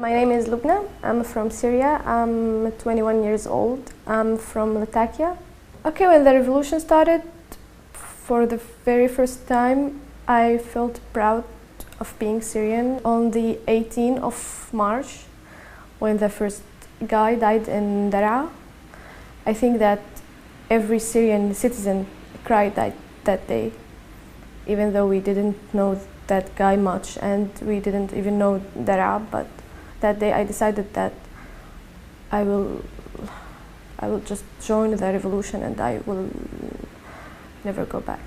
My name is Lubna. I'm from Syria. I'm 21 years old. I'm from Latakia. Okay, when the revolution started, for the very first time, I felt proud of being Syrian. On the 18th of March, when the first guy died in Daraa, I think that every Syrian citizen cried that day, even though we didn't know that guy much and we didn't even know Daraa, but that day I decided that I will just join the revolution and I will never go back.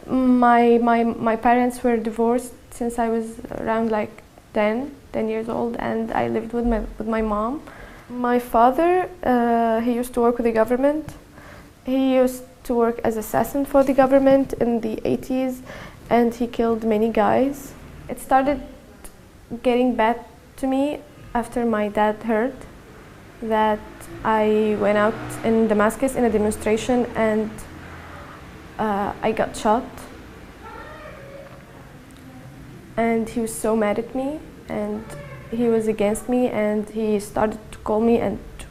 My parents were divorced since I was around like 10 years old, and I lived with my mom. My father, he used to work with the government. He used to work as assassin for the government in the 80s, and he killed many guys. It started getting bad to me after my dad heard that I went out in Damascus in a demonstration and I got shot. And he was so mad at me, and he was against me, and he started to call me and to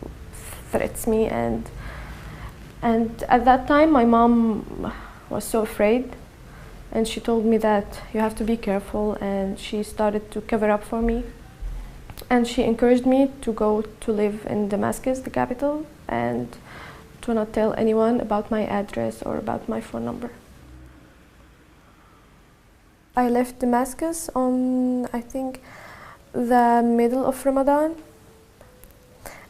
threats me, and at that time my mom was so afraid, and she told me that you have to be careful, and she started to cover up for me, and she encouraged me to go to live in Damascus, the capital, and to not tell anyone about my address or about my phone number. I left Damascus on, I think, the middle of Ramadan.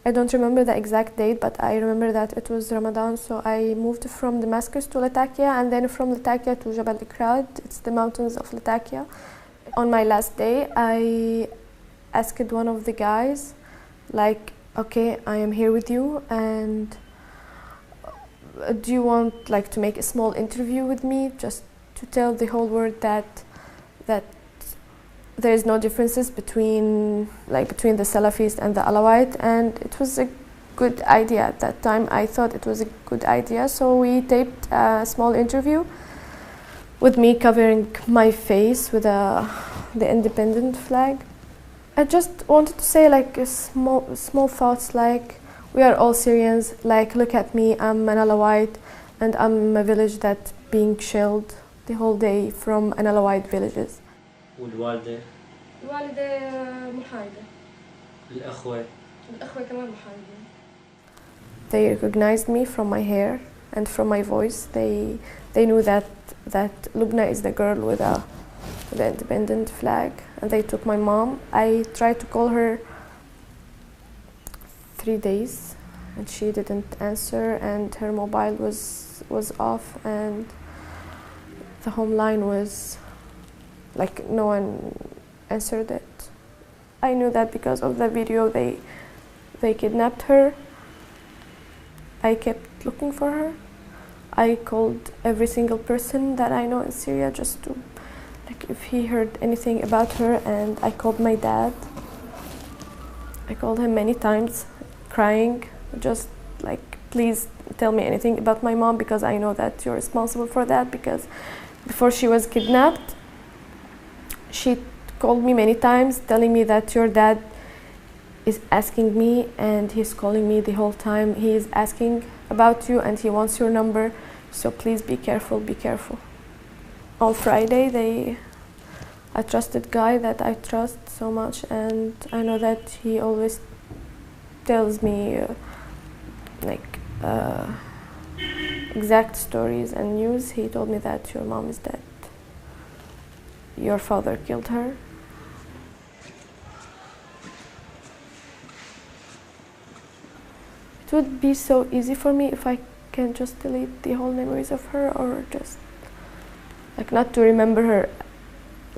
I don't remember the exact date, but I remember that it was Ramadan, so I moved from Damascus to Latakia, and then from Latakia to Jabal Ikrad. It's the mountains of Latakia. On my last day, I asked one of the guys, like, okay, I am here with you, and do you want like to make a small interview with me, just to tell the whole world that there is no differences between the Salafist and the Alawite, and it was a good idea at that time. I thought it was a good idea, so we taped a small interview with me covering my face with the independent flag. I just wanted to say like small thoughts, like we are all Syrians, like look at me, I'm an Alawite, and I'm a village that's being shelled the whole day from an Alawite villages. والوالدة؟ الوالدة محايدة. الأخوة كمان محايدة. They recognized me from my hair and from my voice. They knew that Lubna is the girl with the independent flag, and they took my mom. I tried to call her 3 days, and she didn't answer, and her mobile was off, and the home line was like no one answered it. I knew that because of the video they kidnapped her. I kept looking for her. I called every single person that I know in Syria just to, like, if he heard anything about her, and I called my dad. I called him many times, crying, just like, please tell me anything about my mom, because I know that you're responsible for that, because before she was kidnapped, she called me many times telling me that your dad is asking me, and he's calling me the whole time. He is asking about you and he wants your number, so please be careful, be careful. On Friday, a trusted guy that I trust so much, and I know that he always tells me exact stories and news. He told me that your mom is dead. Your father killed her. It would be so easy for me if I can just delete the whole memories of her, or just like not to remember her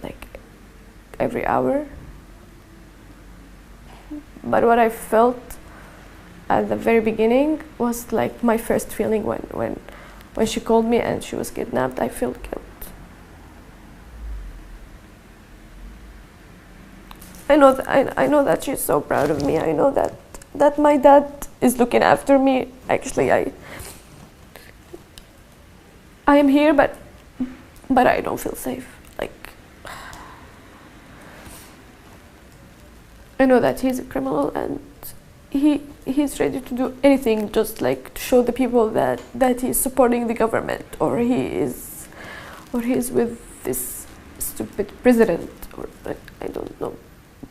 like every hour. But what I felt at the very beginning was like my first feeling when she called me and she was kidnapped. I felt guilt. I know that she's so proud of me. I know that my dad is looking after me. Actually, I am here, but I don't feel safe. Like, I know that he's a criminal, and he's ready to do anything just like to show the people that he's supporting the government, or he's with this stupid president, or I don't know.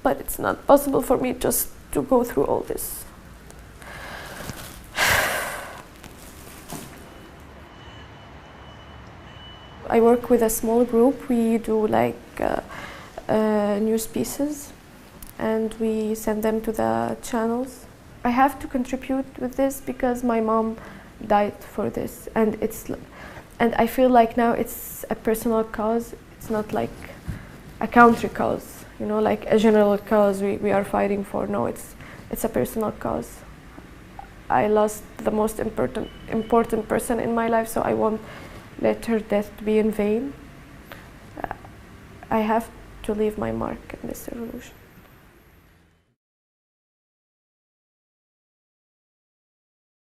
But it's not possible for me just to go through all this. I work with a small group. We do like news pieces, and we send them to the channels. I have to contribute with this because my mom died for this, and I feel like now it's a personal cause. It's not like a country cause, you know, like a general cause we are fighting for. No, it's a personal cause. I lost the most important person in my life, so I won't let her death be in vain. I have to leave my mark in this revolution.